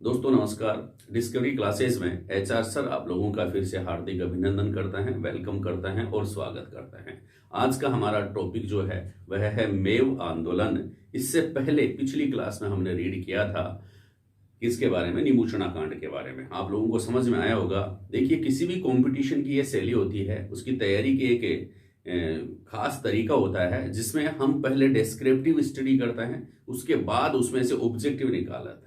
दोस्तों नमस्कार। Discovery classes में एचआर सर आप लोगों का फिर से हार्दिक अभिनंदन करता है, वेलकम करता है और स्वागत करता है। आज का हमारा टॉपिक जो है वह है मेव आंदोलन। इससे पहले पिछली क्लास में हमने रीड किया था किसके बारे में, निमुचना कांड के बारे में। आप लोगों को समझ में आया होगा। देखिए, किसी भी कंपटीशन की ये शैली होती है, उसकी तैयारी के एक खास तरीका होता है जिसमें हम पहले डिस्क्रिप्टिव स्टडी करते हैं, उसके बाद उसमें से ऑब्जेक्टिव निकालते हैं।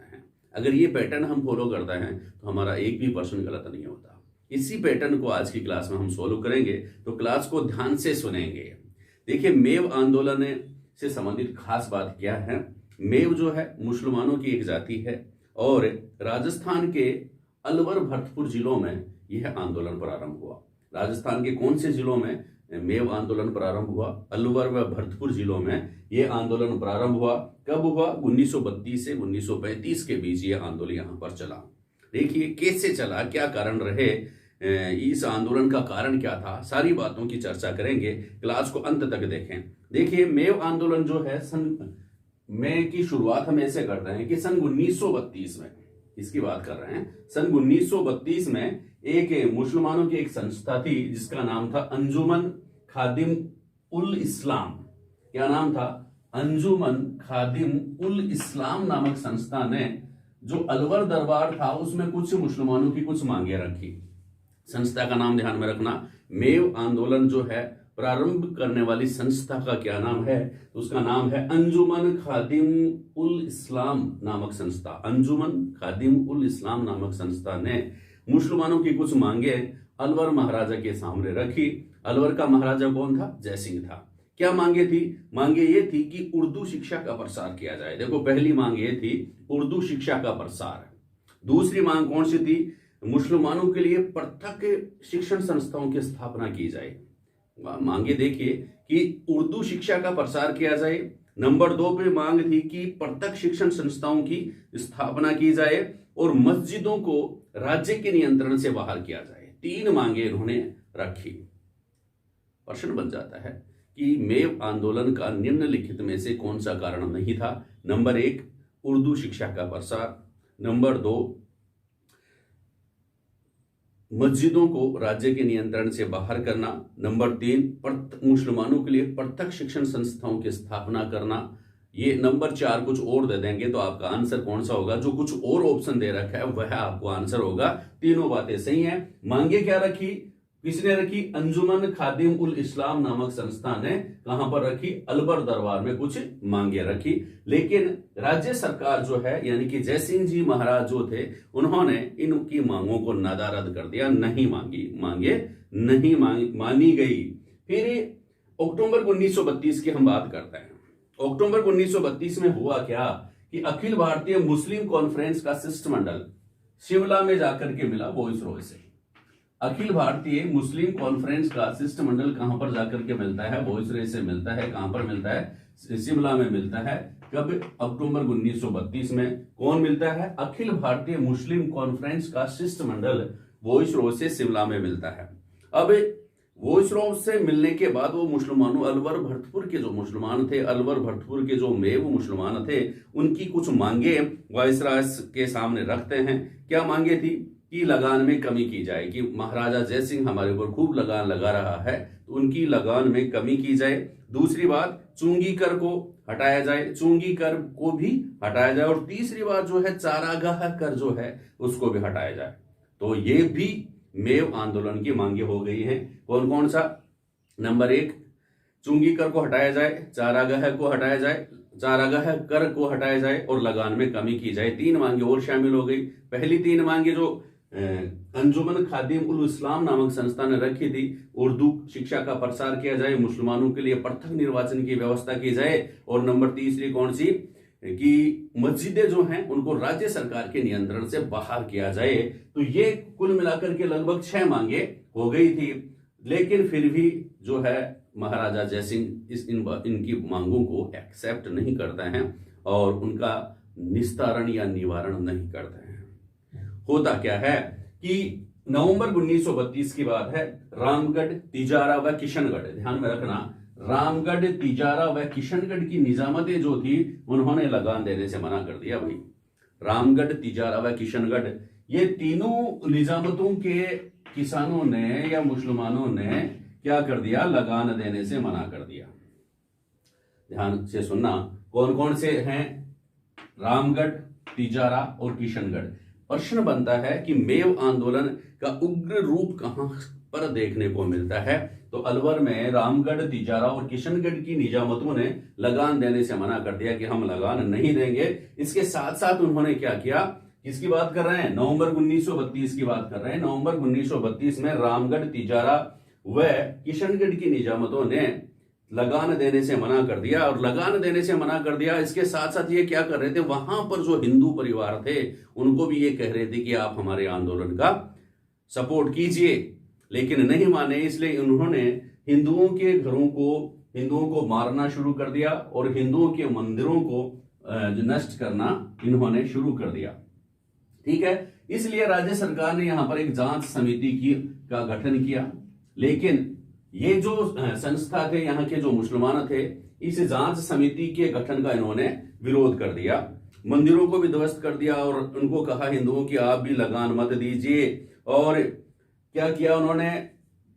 अगर ये पैटर्न हम फॉलो करते हैं तो हमारा एक भी पर्सन गलत नहीं होता। इसी पैटर्न को आज की क्लास में हम सोल्व करेंगे, तो क्लास को ध्यान से सुनेंगे। देखिए, मेव आंदोलन से संबंधित खास बात क्या है। मेव जो है मुसलमानों की एक जाति है और राजस्थान के अलवर भरतपुर जिलों में यह आंदोलन प्रारंभ हुआ। राजस्थान के कौन से जिलों में मेव आंदोलन प्रारंभ हुआ? अलवर व भरतपुर जिलों में यह आंदोलन प्रारंभ हुआ। कब हुआ? 1932 से 1935 के बीच यह आंदोलन यहां पर चला। देखिए कैसे चला, क्या कारण रहे, इस आंदोलन का कारण क्या था, सारी बातों की चर्चा करेंगे। क्लास को अंत तक देखें। देखिए, मेव आंदोलन जो है सन में की शुरुआत हम ऐसे करते हैं कि सन 1932 में इसकी बात कर रहे हैं। सन 1932 में एक मुसलमानों की एक संस्था थी जिसका नाम था अंजुमन खादिम उल इस्लाम। क्या नाम था? अंजुमन खादिम उल इस्लाम नामक संस्था ने जो अलवर दरबार था उसमें कुछ मुसलमानों की कुछ मांगे रखी। संस्था का नाम ध्यान में रखना। मेव आंदोलन जो है प्रारंभ करने वाली संस्था का क्या नाम है? तो उसका नाम है अंजुमन खादिम उल इस्लाम नामक संस्था। अंजुमन खादिम उल इस्लाम नामक संस्था ने मुसलमानों की कुछ मांगे अलवर महाराजा के सामने रखी। अलवर का महाराजा कौन था? जयसिंह था। क्या मांगे थी? मांगे ये थी कि उर्दू शिक्षा का प्रसार किया जाए। देखो, पहली मांग ये थी उर्दू शिक्षा का प्रसार। दूसरी मांग कौन सी थी? मुसलमानों के लिए पृथक शिक्षण संस्थाओं की स्थापना की जाए। मांगे देखिए कि उर्दू शिक्षा का प्रसार किया जाए। नंबर 2 पे मांग थी कि पृथक शिक्षण संस्थाओं की स्थापना की जाए और मस्जिदों को राज्य के नियंत्रण से बाहर किया जाए। 3 मांगे इन्होंने रखी। प्रश्न बन जाता है कि मेव आंदोलन का निम्नलिखित में से कौन सा कारण नहीं था? नंबर 1 उर्दू शिक्षा का प्रसार, नंबर 2 मस्जिदों को राज्य के नियंत्रण से बाहर करना, नंबर 3 मुसलमानों के लिए पृथक शिक्षण संस्थाओं की स्थापना करना। ये नंबर 4 कुछ और दे देंगे तो आपका आंसर कौन सा होगा? जो कुछ और ऑप्शन दे रखा है वह आपको आंसर होगा। तीनों बातें सही हैं। मांगे क्या रखी? किसने रखी? अंजुमन खादिम उल इस्लाम नामक संस्था ने कहां पर रखी? अलवर दरबार में कुछ मांगे रखी। लेकिन राज्य सरकार जो है यानी कि जयसिंह जी महाराज जो थे उन्होंने इनकी मांगों को नदारद कर दिया। नहीं मांगे नहीं मानी गई। फिर अक्टूबर 1932 की हम बात करते हैं। अक्टूबर 1932 में हुआ क्या कि अखिल भारतीय मुस्लिम कॉन्फ्रेंस का शिष्टमंडल शिमला में जाकर के मिला वॉइसरॉय से। अखिल भारतीय मुस्लिम कॉन्फ्रेंस का शिष्टमंडल कहां पर जाकर के मिलता है? वॉइसरॉय से मिलता है। कहां पर मिलता है? शिमला में मिलता है। कब? अक्टूबर 1932 में। कौन मिलता है? अखिल भारतीय मुस्लिम कॉन्फ्रेंस का शिष्टमंडल वॉइसरॉय से शिमला में मिलता है। अब वॉइसरॉय से मिलने के बाद वो मुसलमानों अलवर भरतपुर के जो मुसलमान थे, अलवर भरतपुर के जो मेव मुसलमान थे, उनकी कुछ मांगे वॉइसरॉय के सामने रखते हैं। क्या मांगे थी? कि लगान में कमी की जाए, कि महाराजा जयसिंह हमारे ऊपर खूब लगान लगा रहा है तो उनकी लगान में कमी की जाए। दूसरी बात, चुंगी कर को हटाया जाए, चुंगी कर को भी हटाया जाए। और तीसरी बात जो है चारागाह कर जो है उसको भी हटाया जाए। तो ये भी मेव आंदोलन की मांगे हो गई हैं। कौन कौन सा? नंबर 1 चुंगी कर को हटाया जाए, चारागाह को हटाया जाए, चारागाह कर को हटाया जाए और लगान में कमी की जाए। 3 मांगे और शामिल हो गई। पहली 3 मांगे जो अंजुमन खादिम उल इस्लाम नामक संस्था ने रखी थी, उर्दू शिक्षा का प्रसार किया जाए, मुसलमानों के लिए पृथक निर्वाचन की व्यवस्था की जाए, और नंबर तीसरी कौन सी? कि मस्जिदें जो हैं उनको राज्य सरकार के नियंत्रण से बाहर किया जाए। तो ये कुल मिलाकर के लगभग 6 मांगे हो गई थी। लेकिन फिर भी जो है महाराजा जयसिंह इनकी मांगों को एक्सेप्ट नहीं करते हैं और उनका निस्तारण या निवारण नहीं करते हैं। होता क्या है कि नवंबर 1932 की बात है। रामगढ़, तिजारा व किशनगढ़, ध्यान में रखना, रामगढ़, तिजारा व किशनगढ़ की निजामतें जो थी उन्होंने लगान देने से मना कर दिया। भाई रामगढ़, तिजारा व किशनगढ़, ये तीनों निजामतों के किसानों ने या मुसलमानों ने क्या कर दिया, लगान देने से मना कर दिया। ध्यान से सुनना, कौन कौन से हैं, रामगढ़, तिजारा और किशनगढ़। प्रश्न बनता है कि मेव आंदोलन का उग्र रूप कहां पर देखने को मिलता है, तो अलवर में रामगढ़, तिजारा और किशनगढ़ की निजामतों ने लगान देने से मना कर दिया कि हम लगान नहीं देंगे। इसके साथ साथ उन्होंने क्या किया, किसकी बात कर रहे हैं, नवंबर 1932 की बात कर रहे हैं। नवंबर 1932 में रामगढ़, तिजारा व किशनगढ़ की निजामतों ने लगान देने से मना कर दिया। और लगान देने से मना कर दिया, इसके साथ साथ ये क्या कर रहे थे, वहां पर जो हिंदू परिवार थे उनको भी ये कह रहे थे कि आप हमारे आंदोलन का सपोर्ट कीजिए, लेकिन नहीं माने। इसलिए उन्होंने हिंदुओं के घरों को, हिंदुओं को मारना शुरू कर दिया और हिंदुओं के मंदिरों को नष्ट करना इन्होंने शुरू कर दिया। ठीक है, इसलिए राज्य सरकार ने यहां पर एक जांच समिति का गठन किया, लेकिन ये जो संस्था थे, यहाँ के जो मुसलमान थे, इस जांच समिति के गठन का इन्होंने विरोध कर दिया, मंदिरों को भी ध्वस्त कर दिया और उनको कहा हिंदुओं की आप भी लगान मत दीजिए। और क्या किया उन्होंने,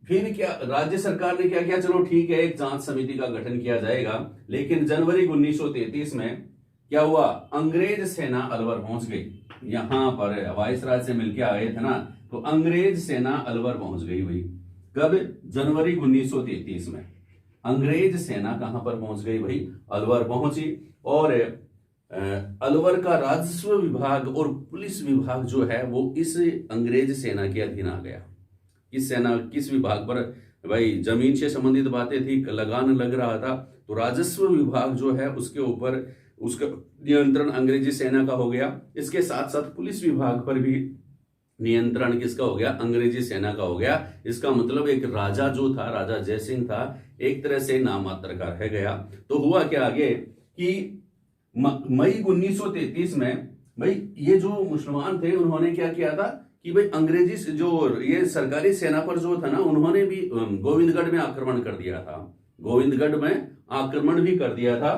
फिर क्या राज्य सरकार ने क्या किया, चलो ठीक है एक जांच समिति का गठन किया जाएगा, लेकिन जनवरी 1933 में क्या हुआ, अंग्रेज सेना अलवर पहुंच गई। यहां पर वायसराय से मिलकर आए थे ना, तो अंग्रेज सेना अलवर पहुंच गई। भाई कब, जनवरी 1933 में अंग्रेज सेना कहां पर पहुंच गई, भाई अलवर पहुंची। और अलवर का राजस्व विभाग और पुलिस विभाग जो है वो इस अंग्रेज सेना के अधीन आ गया। किस विभाग पर, भाई जमीन से संबंधित बातें थी, लगान लग रहा था, तो राजस्व विभाग जो है उसके ऊपर उसका नियंत्रण अंग्रेजी सेना का हो गया। इसके साथ साथ पुलिस विभाग पर भी नियंत्रण किसका हो गया, अंग्रेजी सेना का हो गया। इसका मतलब एक राजा जो था, राजा जयसिंह था, एक तरह से नामात्र का रह गया। तो हुआ क्या आगे कि मई 1933 में भाई ये जो मुसलमान थे उन्होंने क्या किया था कि भाई अंग्रेजी जो ये सरकारी सेना पर जो था ना, उन्होंने भी गोविंदगढ़ में आक्रमण कर दिया था। गोविंदगढ़ में आक्रमण भी कर दिया था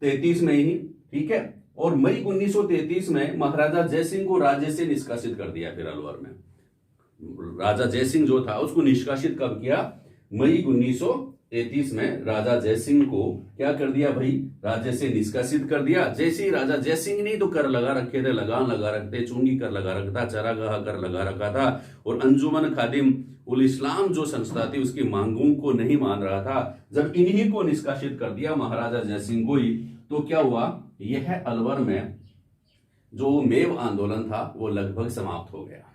33 में ही। ठीक है, और मई 1933 में महाराजा जयसिंह को राज्य से निष्कासित कर दिया। फिर अलवर में राजा जयसिंह जो था उसको निष्कासित कब किया, मई 1933 में राजा जयसिंह को क्या कर दिया भाई, राज्य से निष्कासित कर दिया। जैसे ही राजा जयसिंह ने तो कर लगा रखे थे, लगान लगा रखते, चुंगी कर लगा रखता, चरागाह कर लगा रखा था, और अंजुमन खादिम उल इस्लाम जो संस्था थी उसकी मांगों को नहीं मान रहा था। जब इन्हीं को निष्कासित कर दिया महाराजा जयसिंह को ही, तो क्या हुआ, यह अलवर में जो मेव आंदोलन था वो लगभग समाप्त हो गया।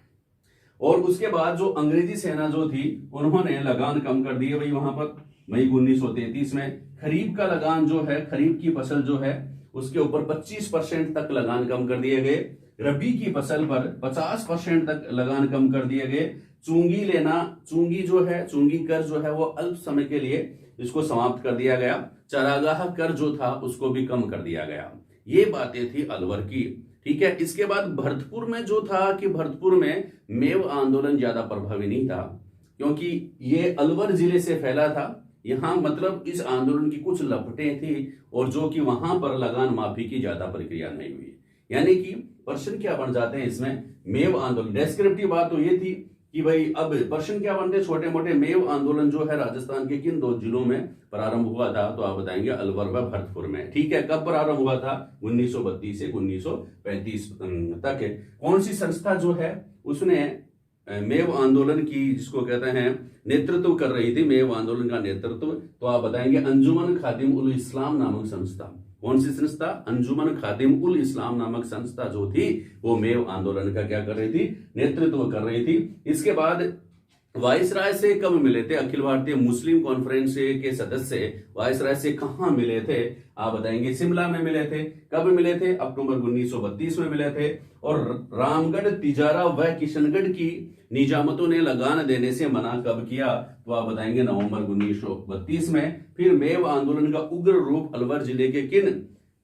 और उसके बाद जो अंग्रेजी सेना जो थी उन्होंने लगान कम कर दिए भाई। वहां पर मई 1933 में खरीफ का लगान जो है, खरीफ की फसल जो है उसके ऊपर 25% तक लगान कम कर दिए गए। रबी की फसल पर 50% तक लगान कम कर दिए गए। चुंगी लेना, चुंगी जो है, चुंगी कर जो है वो अल्प समय के लिए इसको समाप्त कर दिया गया। चरागाह कर जो था उसको भी कम कर दिया गया। ये बातें थी अलवर की। ठीक है, इसके बाद भरतपुर में जो था कि भरतपुर में मेव आंदोलन ज्यादा प्रभावी नहीं था, क्योंकि ये अलवर जिले से फैला था। यहां मतलब इस आंदोलन की कुछ लपटें थी और जो कि वहां पर लगान माफी की ज्यादा प्रक्रिया नहीं हुई। यानी कि प्रश्न क्या बन जाते हैं इसमें, मेव आंदोलन, डेस्क्रिप्टिव बात तो ये थी कि भाई अब प्रश्न क्या बनते, छोटे मोटे, मेव आंदोलन जो है राजस्थान के किन 2 जिलों में प्रारंभ हुआ था, तो आप बताएंगे अलवर व भरतपुर में। ठीक है, कब प्रारंभ हुआ था, 1932 से 1935 तक। कौन सी संस्था जो है उसने मेव आंदोलन की, जिसको कहते हैं, नेतृत्व कर रही थी, मेव आंदोलन का नेतृत्व, तो आप बताएंगे अंजुमन खादिम उल इस्लाम नामक संस्था। कौन सी संस्था, अंजुमन खादिम उल इस्लाम नामक संस्था जो थी वो मेव आंदोलन का क्या कर रही थी, नेतृत्व कर रही थी। इसके बाद वायसराय से कब मिले थे, अखिल भारतीय मुस्लिम कॉन्फ्रेंस के सदस्य वायसराय से कहां मिले थे, आप बताएंगे शिमला में मिले थे। कब मिले थे, अक्टूबर 1932 में मिले थे। और रामगढ़, तिजारा व किशनगढ़ की निजामतों ने लगान देने से मना कब किया, तो आप बताएंगे नवंबर 1932 में। फिर मेव आंदोलन का उग्र रूप अलवर जिले के किन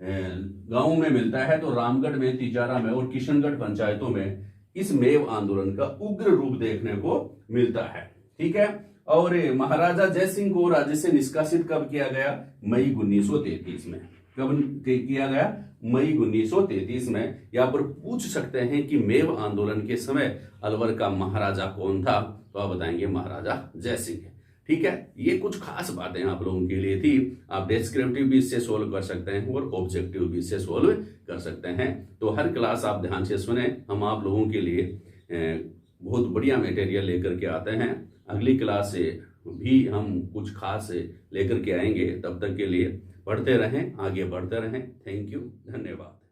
गांवों में मिलता है, तो रामगढ़ में, तिजारा में और किशनगढ़ पंचायतों में इस मेव आंदोलन का उग्र रूप देखने को मिलता है। ठीक है, और महाराजा जयसिंह को राज्य से निष्कासित कब किया गया, मई 1933 में। कब किया गया, मई 1933 में। यहाँ पर पूछ सकते हैं कि मेव आंदोलन के समय अलवर का महाराजा कौन था, तो आप बताएंगे महाराजा जयसिंह। ठीक है, ये कुछ खास बातें आप लोगों के लिए थी। आप डिस्क्रिप्टिव भी इससे सोल्व कर सकते हैं और ऑब्जेक्टिव भी इससे सोल्व कर सकते हैं। तो हर क्लास आप ध्यान से सुने, हम आप लोगों के लिए बहुत बढ़िया मटेरियल लेकर के आते हैं। अगली क्लास से भी हम कुछ खास लेकर के आएंगे। तब तक के लिए पढ़ते रहें, आगे बढ़ते रहें। थैंक यू, धन्यवाद।